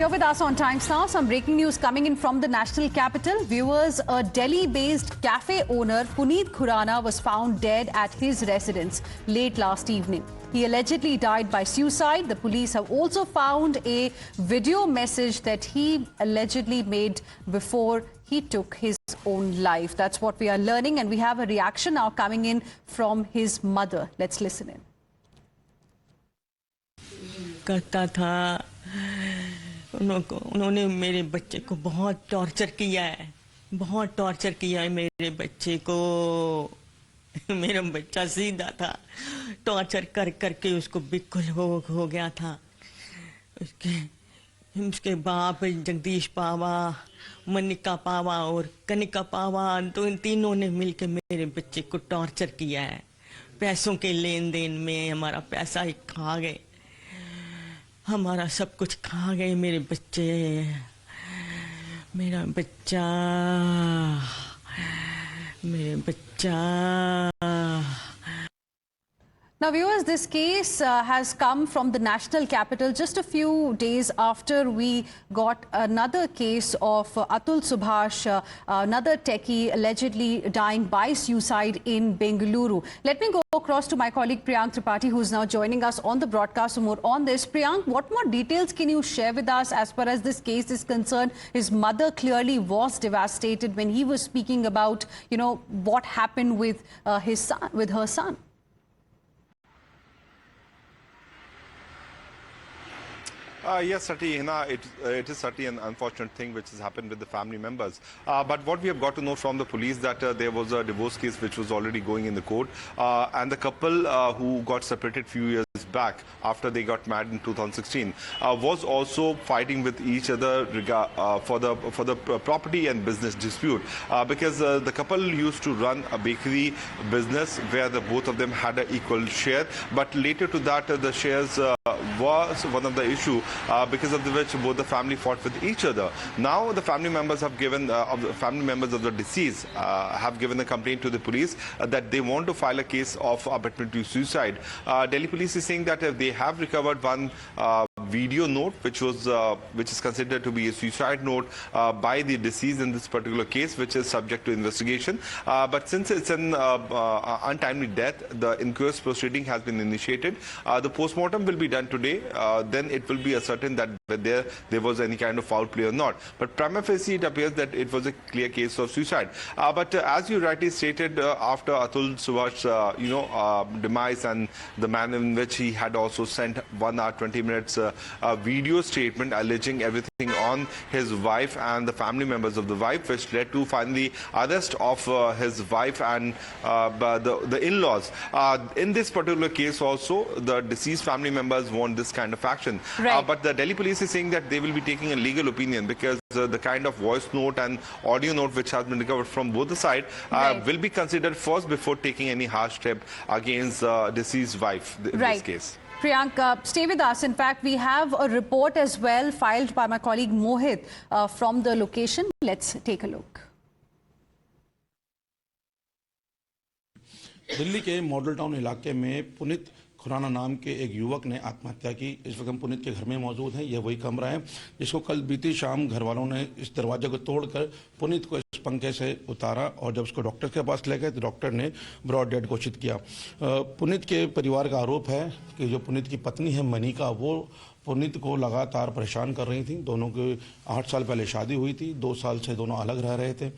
Here with us on Times Now, some breaking news coming in from the national capital. Viewers, a Delhi-based cafe owner, Puneet Khurana, was found dead at his residence late last evening. He allegedly died by suicide. The police have also found a video message that he allegedly made before he took his own life. That's what we are learning, and we have a reaction now coming in from his mother. Let's listen in. उन्होंने मेरे बच्चे को बहुत torture किया है मेरे बच्चे को। मेरा बच्चा सीधा था, टॉर्चर कर करके उसको बिल्कुल हो गया था। उसके बाप जगदीश पावा, मनिका पावा और कनिका पावा, तो इन तीनों ने मिलकर मेरे बच्चे को टॉर्चर किया है। पैसों के लेन देन में हमारा पैसा ही खा गए, हमारा सब कुछ खा गए मेरे बच्चे। मेरा बच्चा। Now, viewers, this case has come from the national capital just a few days after we got another case of Atul Subhash, another techie allegedly dying by suicide in Bengaluru. Let me go across to my colleague Priyank Tripathi, who is now joining us on the broadcast for more on this. Priyank, what more details can you share with us as far as this case is concerned? His mother clearly was devastated when he was speaking about, what happened with his son, with her son. Yes, Sati, it is certainly an unfortunate thing which has happened with the family members. But what we have got to know from the police that there was a divorce case which was already going in the court, and the couple who got separated few years back after they got married in 2016 was also fighting with each other for the property and business dispute, because the couple used to run a bakery business where the both of them had an equal share, but later to that the shares was one of the issue because of which both the family fought with each other. Now the family members have given family members of the deceased have given a complaint to the police that they want to file a case of abetment to suicide. Delhi police is saying that they have recovered one video note which is considered to be a suicide note by the deceased in this particular case, which is subject to investigation. But since it's an untimely death, the inquest proceeding has been initiated. The postmortem will be done today. Then it will be ascertained that whether there was any kind of foul play or not. But prima facie, it appears that it was a clear case of suicide. But as you rightly stated, after Atul Subhash, demise and the manner in which he had also sent 1 hour 20 minutes video statement alleging everything on his wife and the family members of the wife, which led to finally arrest of his wife and the in-laws. In this particular case also, the deceased family members want this kind of action. Right. But the Delhi police is saying that they will be taking a legal opinion because the kind of voice note and audio note which has been recovered from both the sides will be considered first before taking any harsh step against deceased wife in this case. Priyank, stay with us. In fact, we have a report as well filed by my colleague Mohit from the location. Let's take a look. Delhi के model town इलाके में पुनीत खुराना नाम के एक युवक ने आत्महत्या की। इस वक्त हम पुनीत के घर में मौजूद हैं। यह वही कमरा है जिसको कल बीती शाम घर वालों ने इस दरवाजे को तोड़कर पुनीत को इस पंखे से उतारा, और जब उसको डॉक्टर के पास ले गए तो डॉक्टर ने ब्रॉड डेड घोषित किया। पुनीत के परिवार का आरोप है कि जो पुनीत की पत्नी है मनिका, वो पुनीत को लगातार परेशान कर रही थी। दोनों की 8 साल पहले शादी हुई थी, 2 साल से दोनों अलग रह रहे थे।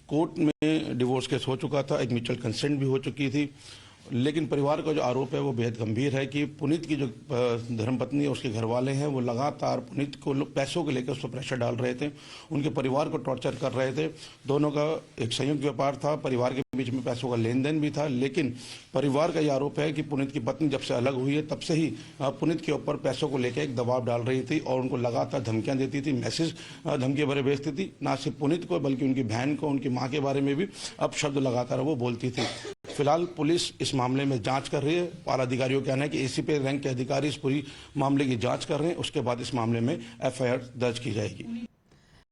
कोर्ट में डिवोर्स केस हो चुका था, एक म्यूचुअल कंसेंट भी हो चुकी थी, लेकिन परिवार का जो आरोप है वो बेहद गंभीर है कि पुनीत की जो धर्मपत्नी है, उसके घर वाले हैं, वो लगातार पुनीत को पैसों को लेकर उस पर प्रेशर डाल रहे थे, उनके परिवार को टॉर्चर कर रहे थे। दोनों का एक संयुक्त व्यापार था, परिवार के बीच में पैसों का लेन देन भी था, लेकिन परिवार का ये आरोप है कि पुनीत की पत्नी जब से अलग हुई है तब से ही पुनीत के ऊपर पैसों को लेकर एक दबाव डाल रही थी और उनको लगातार धमकियां देती थी, मैसेज धमकी भरे भेजती थी, ना सिर्फ पुनीत को बल्कि उनकी बहन को, उनकी माँ के बारे में भी अपशब्द लगातार वो बोलती थी। फिलहाल पुलिस इस मामले में जांच कर रही है। आला अधिकारियों का कहना है कि एसीपी रैंक के अधिकारी इस पूरी मामले की जांच कर रहे हैं, उसके बाद इस मामले में एफआईआर दर्ज की जाएगी।